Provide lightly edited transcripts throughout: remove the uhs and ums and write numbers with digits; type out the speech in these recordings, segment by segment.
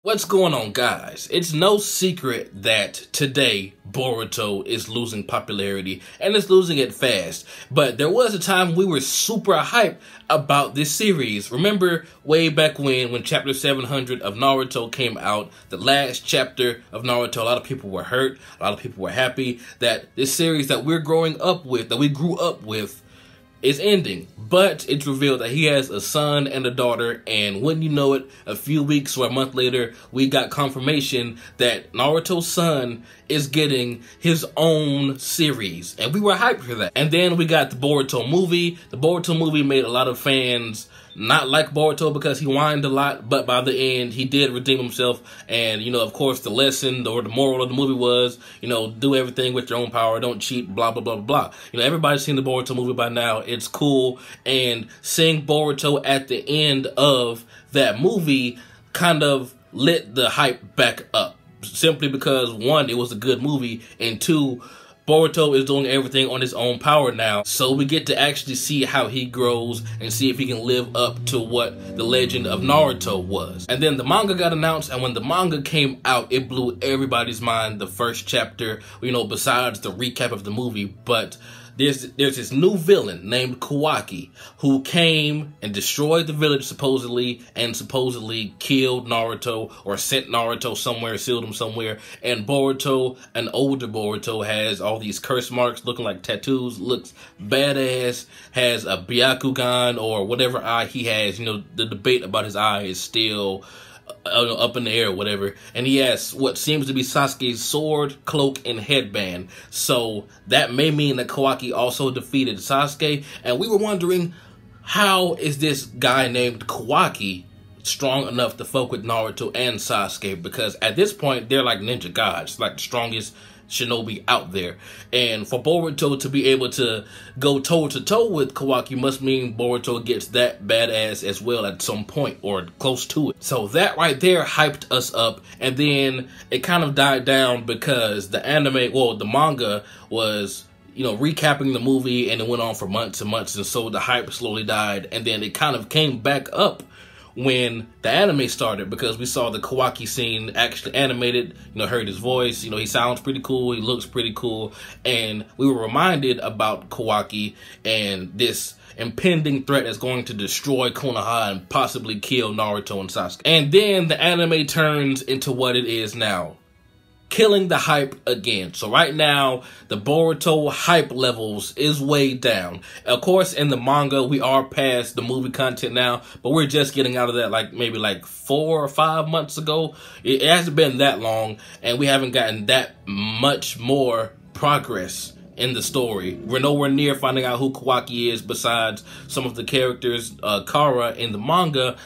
What's going on, guys? It's no secret that today Boruto is losing popularity, and it's losing it fast. But there was a time we were super hyped about this series. Remember way back when chapter 700 of Naruto came out, the last chapter of Naruto, a lot of people were hurt, a lot of people were happy that this series that we're growing up with, that we grew up with, is ending. But it's revealed that he has a son and a daughter, and wouldn't you know it, a few weeks or a month later, we got confirmation that Naruto's son is getting his own series, and we were hyped for that. And then we got the Boruto movie. The Boruto movie made a lot of fans not like Boruto because he whined a lot, but by the end, he did redeem himself. And, you know, of course, the lesson or the moral of the movie was, you know, do everything with your own power, don't cheat, blah, blah, blah, blah. You know, everybody's seen the Boruto movie by now. It's cool. And seeing Boruto at the end of that movie kind of lit the hype back up. Simply because, one, it was a good movie, and two, Boruto is doing everything on his own power now, so we get to actually see how he grows and see if he can live up to what the legend of Naruto was. And then the manga got announced, and when the manga came out, it blew everybody's mind, the first chapter, you know, besides the recap of the movie. But there's this new villain named Kawaki who came and destroyed the village supposedly, and supposedly killed Naruto or sent Naruto somewhere, sealed him somewhere. And Boruto, an older Boruto, has all these curse marks looking like tattoos, looks badass, has a Byakugan or whatever eye he has. You know, the debate about his eye is still up in the air or whatever, and he has what seems to be Sasuke's sword, cloak, and headband. So that may mean that Kawaki also defeated Sasuke, and we were wondering, how is this guy named Kawaki strong enough to fuck with Naruto and Sasuke? Because at this point, they're like ninja gods, like the strongest shinobi out there. And for Boruto to be able to go toe-to-toe with Kawaki must mean Boruto gets that badass as well at some point, or close to it. So that right there hyped us up, and then it kind of died down because the anime, well, the manga was, you know, recapping the movie, and it went on for months and months, and so the hype slowly died, and then it kind of came back up when the anime started, because we saw the Kawaki scene actually animated, you know, heard his voice, you know, he sounds pretty cool, he looks pretty cool, and we were reminded about Kawaki and this impending threat that's going to destroy Konoha and possibly kill Naruto and Sasuke. And then the anime turns into what it is now, killing the hype again. So right now, the Boruto hype levels is way down. Of course, in the manga, we are past the movie content now, but we're just getting out of that like maybe like 4 or 5 months ago. It hasn't been that long, and we haven't gotten that much more progress in the story. We're nowhere near finding out who Kawaki is besides some of the characters, Kara in the manga,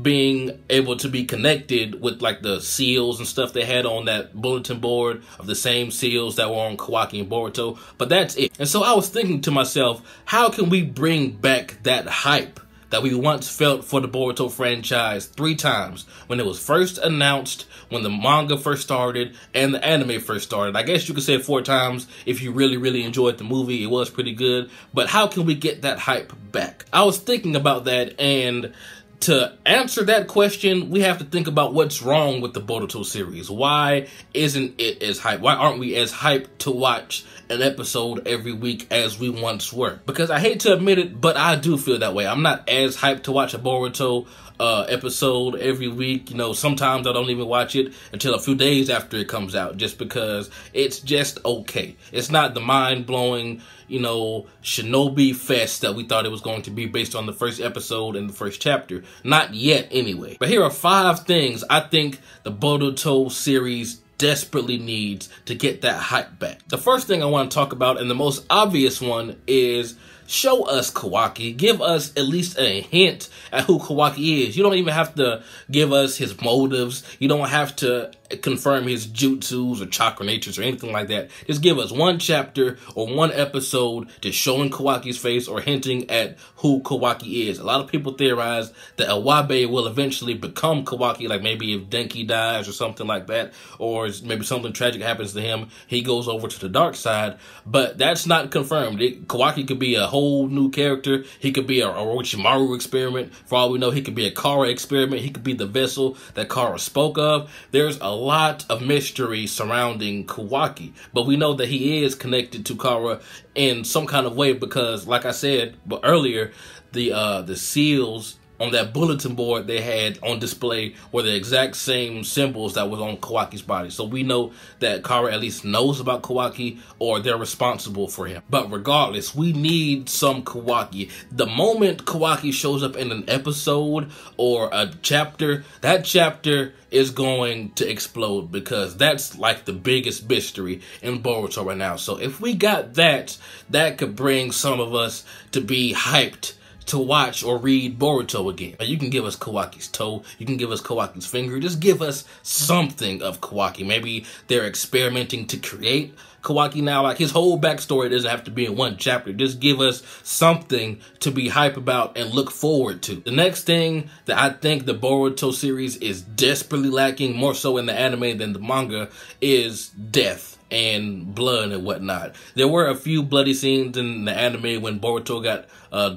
being able to be connected with like the seals and stuff they had on that bulletin board of the same seals that were on Kawaki and Boruto, but that's it. And so I was thinking to myself, how can we bring back that hype that we once felt for the Boruto franchise 3 times? When it was first announced, when the manga first started, and the anime first started. I guess you could say 4 times if you really, really enjoyed the movie. It was pretty good, but how can we get that hype back? I was thinking about that, and to answer that question, we have to think about what's wrong with the Boruto series. Why isn't it as hype? Why aren't we as hyped to watch an episode every week as we once were? Because I hate to admit it, but I do feel that way. I'm not as hyped to watch a Boruto episode every week. You know, sometimes I don't even watch it until a few days after it comes out, just because it's just okay. It's not the mind-blowing, you know, shinobi fest that we thought it was going to be based on the first episode and the first chapter. Not yet, anyway. But here are 5 things I think the Boruto series desperately needs to get that hype back. The first thing I want to talk about, and the most obvious one, is show us Kawaki. Give us at least a hint at who Kawaki is. You don't even have to give us his motives. You don't have to confirm his jutsus or chakra natures or anything like that. Just give us 1 chapter or 1 episode to showing Kawaki's face or hinting at who Kawaki is. A lot of people theorize that Iwabe will eventually become Kawaki, like maybe if Denki dies or something like that, or maybe something tragic happens to him, he goes over to the dark side, but that's not confirmed. Kawaki could be a whole whole new character. He could be a Orochimaru experiment. For all we know, he could be a Kara experiment. He could be the vessel that Kara spoke of. There's a lot of mystery surrounding Kawaki, but we know that he is connected to Kara in some kind of way because, like I said earlier, the seals on that bulletin board they had on display were the exact same symbols that was on Kawaki's body. So we know that Kara at least knows about Kawaki, or they're responsible for him. But regardless, we need some Kawaki. The moment Kawaki shows up in an episode or a chapter, that chapter is going to explode, because that's like the biggest mystery in Boruto right now. So if we got that, that could bring some of us to be hyped to watch or read Boruto again. You can give us Kawaki's toe, you can give us Kawaki's finger, just give us something of Kawaki. Maybe they're experimenting to create Kawaki now. Like, his whole backstory doesn't have to be in one chapter. Just give us something to be hype about and look forward to. The next thing that I think the Boruto series is desperately lacking, more so in the anime than the manga, is death and blood and whatnot. There were a few bloody scenes in the anime when Boruto got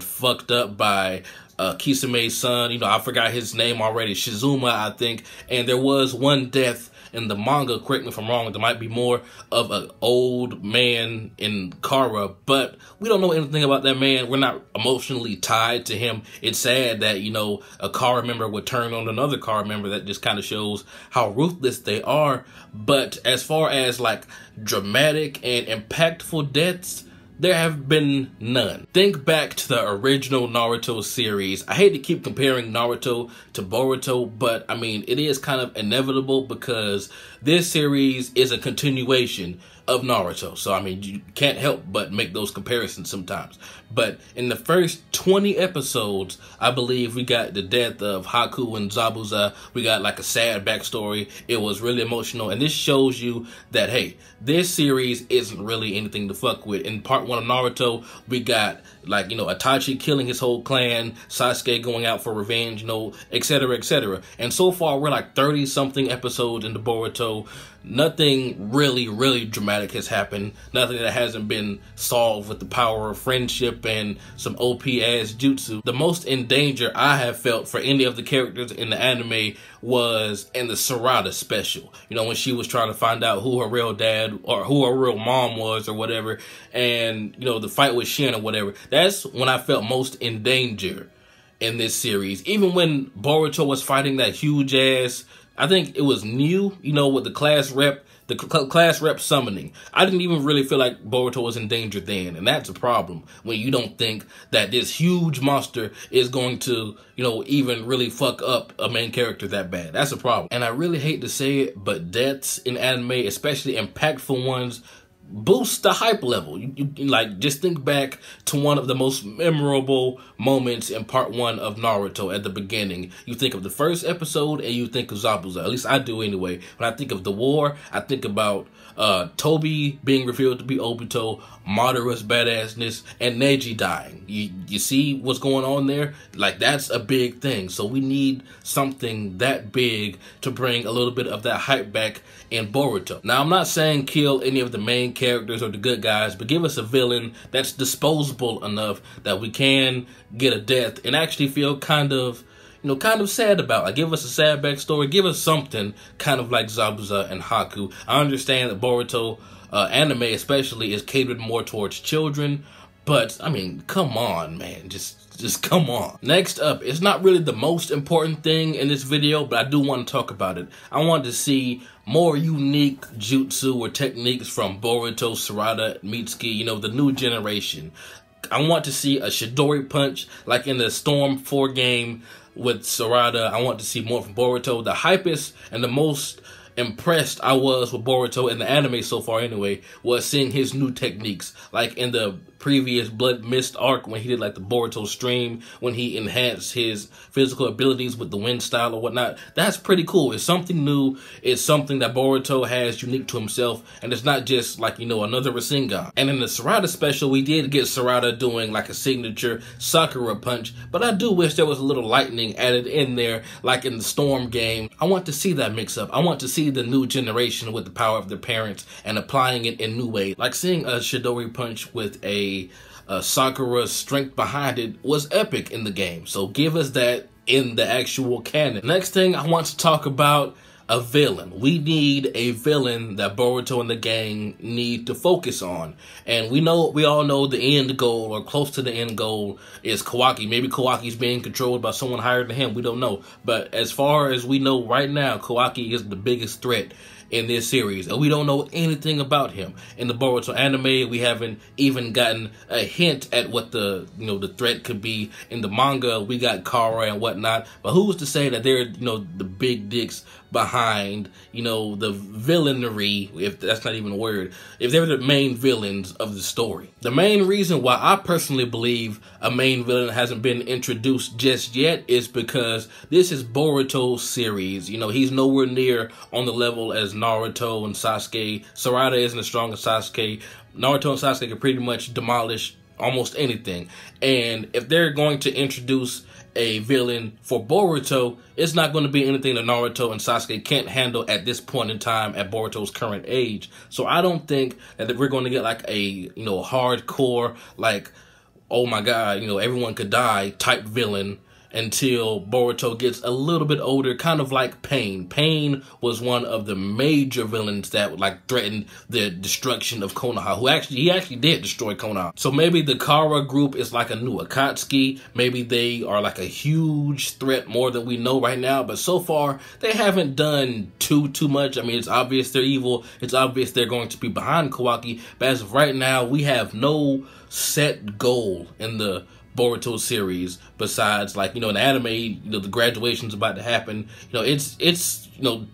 fucked up by Kisame's son. You know, I forgot his name already, Shizuma, I think. And there was one death in the manga, correct me if I'm wrong, there might be more of an old man in Kara, but we don't know anything about that man. We're not emotionally tied to him. It's sad that, you know, a Kara member would turn on another Kara member. That just kind of shows how ruthless they are. But as far as like dramatic and impactful deaths, there have been none. Think back to the original Naruto series. I hate to keep comparing Naruto to Boruto, but I mean, it is kind of inevitable because this series is a continuation of Naruto. So, I mean, you can't help but make those comparisons sometimes. But in the first 20 episodes, I believe we got the death of Haku and Zabuza. We got like a sad backstory. It was really emotional. And this shows you that, hey, this series isn't really anything to fuck with. In part 1 of Naruto, we got, like, you know, Itachi killing his whole clan, Sasuke going out for revenge, you know, etc., etc. And so far, we're like 30-something episodes into Boruto. Nothing really dramatic has happened. Nothing that hasn't been solved with the power of friendship and some OP-ass jutsu. The most in danger I have felt for any of the characters in the anime was in the Sarada special. You know, when she was trying to find out who her real dad or who her real mom was or whatever. And, you know, the fight with Shin or whatever. That's when I felt most in danger in this series. Even when Boruto was fighting that huge ass, I think it was new, you know, with the class rep summoning. I didn't even really feel like Boruto was in danger then, and that's a problem when you don't think that this huge monster is going to, you know, even really fuck up a main character that bad. That's a problem. And I really hate to say it, but deaths in anime, especially impactful ones, boost the hype level. You like, just think back to one of the most memorable moments in part 1 of Naruto at the beginning. You think of the first episode and you think of Zabuza. At least I do anyway. When I think of the war, I think about Tobi being revealed to be Obito, Madara's badassness, and Neji dying. You see what's going on there? Like, that's a big thing. So we need something that big to bring a little bit of that hype back in Boruto. Now, I'm not saying kill any of the main characters or the good guys, but give us a villain that's disposable enough that we can get a death and actually feel kind of, you know, kind of sad about. Like, give us a sad backstory. Give us something kind of like Zabuza and Haku. I understand that Boruto anime especially is catered more towards children, but I mean, come on, man. Just come on. Next up, it's not really the most important thing in this video, but I do want to talk about it. I want to see more unique jutsu or techniques from Boruto, Sarada, Mitsuki, you know, the new generation. I want to see a Chidori punch like in the Storm 4 game with Sarada. I want to see more from Boruto. The hypest and the most impressed I was with Boruto in the anime so far anyway was seeing his new techniques, like in the previous Blood Mist arc when he did like the Boruto stream, when he enhanced his physical abilities with the wind style or whatnot. That's pretty cool. It's something new. It's something that Boruto has unique to himself, and it's not just like, you know, another Rasengan. And in the Sarada special, we did get Sarada doing like a signature Sakura punch, but I do wish there was a little lightning added in there like in the Storm game. I want to see that mix up. I want to see the new generation with the power of their parents and applying it in new ways, like seeing a Chidori punch with a Sakura's strength behind it was epic in the game. So give us that in the actual canon. Next thing I want to talk about, a villain. We need a villain that Boruto and the gang need to focus on. And we all know the end goal, or close to the end goal, is Kawaki. Maybe Kawaki's being controlled by someone higher than him. We don't know. But as far as we know right now, Kawaki is the biggest threat in this series, and we don't know anything about him. In the Boruto anime, we haven't even gotten a hint at what the the threat could be. In the manga, we got Kara and whatnot, but who's to say that they're the big dicks behind the villainy, if that's not even a word, if they're the main villains of the story. The main reason why I personally believe a main villain hasn't been introduced just yet is because this is Boruto's series. He's nowhere near on the level as Naruto and Sasuke. Sarada isn't as strong as Sasuke. Naruto and Sasuke can pretty much demolish almost anything. And if they're going to introduce a villain for Boruto, it's not going to be anything that Naruto and Sasuke can't handle at this point in time at Boruto's current age. So I don't think that we're going to get like a hardcore, like, oh my god, everyone could die type villain until Boruto gets a little bit older, kind of like Pain. Pain was one of the major villains that threatened the destruction of Konoha, he actually did destroy Konoha. So maybe the Kara group is like a new Akatsuki. Maybe they are like a huge threat, more than we know right now, but so far they haven't done too much. I mean, it's obvious they're evil, it's obvious they're going to be behind Kawaki, but as of right now, we have no set goal in the Boruto series besides in the anime, the graduation's about to happen. It's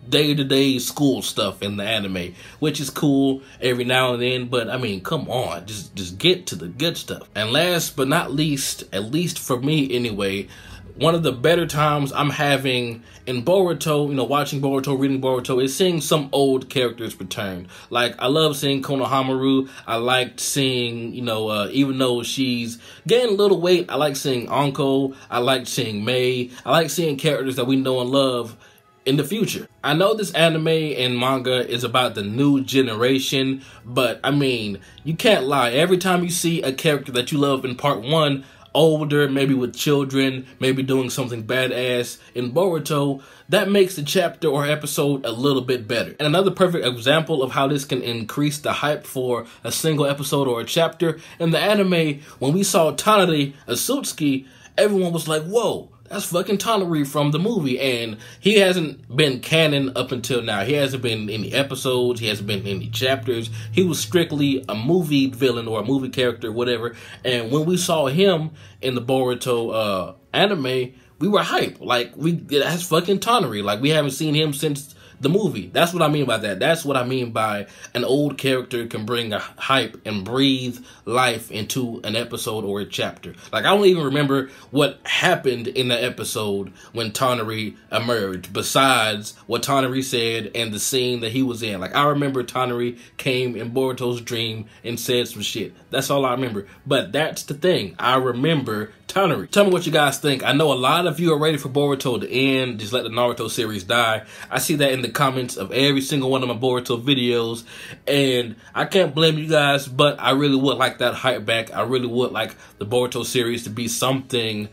day-to-day school stuff in the anime, which is cool every now and then, but I mean, come on, just get to the good stuff. And last but not least, at least for me anyway, one of the better times I'm having in Boruto, watching Boruto, reading Boruto, is seeing some old characters return. Like, I love seeing Konohamaru. I liked seeing, even though she's gaining a little weight, I like seeing Anko. I like seeing Mei. I like seeing characters that we know and love in the future. I know this anime and manga is about the new generation, but I mean, you can't lie. Every time you see a character that you love in part 1, older, maybe with children, maybe doing something badass in Boruto, that makes the chapter or episode a little bit better. And another perfect example of how this can increase the hype for a single episode or a chapter, in the anime, when we saw Tanari Asutsuki, everyone was like, whoa, that's fucking Tanari from the movie. And he hasn't been canon up until now. He hasn't been in any episodes. He hasn't been in any chapters. He was strictly a movie villain or a movie character, whatever. And when we saw him in the Boruto anime, we were hyped. Like, that's fucking Tanari. Like, we haven't seen him since the movie. That's what I mean by that. That's what I mean by an old character can bring a hype and breathe life into an episode or a chapter. Like, I don't even remember what happened in the episode when Tanari emerged, besides what Tanari said and the scene that he was in. Like, I remember Tanari came in Boruto's dream and said some shit. That's all I remember. But that's the thing. I remember Tanari. Tell me what you guys think. I know a lot of you are ready for Boruto to end. Just let the Naruto series die. I see that in the comments of every single one of my Boruto videos, and I can't blame you guys, but I really would like that hype back. I really would like the Boruto series to be something,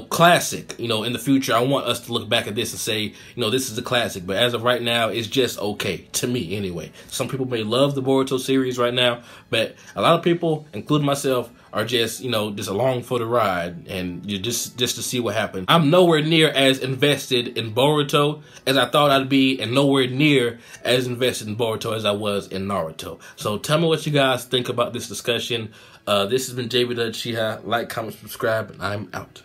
classic. In the future, I want us to look back at this and say, this is a classic. But as of right now, it's just okay, to me anyway. Some people may love the Boruto series right now, but a lot of people, including myself, are just, just along for the ride, and you just to see what happens. I'm nowhere near as invested in Boruto as I thought I'd be, and nowhere near as invested in Boruto as I was in Naruto. So tell me what you guys think about this discussion. This has been jbDAuchiha. Like, comment, subscribe, and I'm out.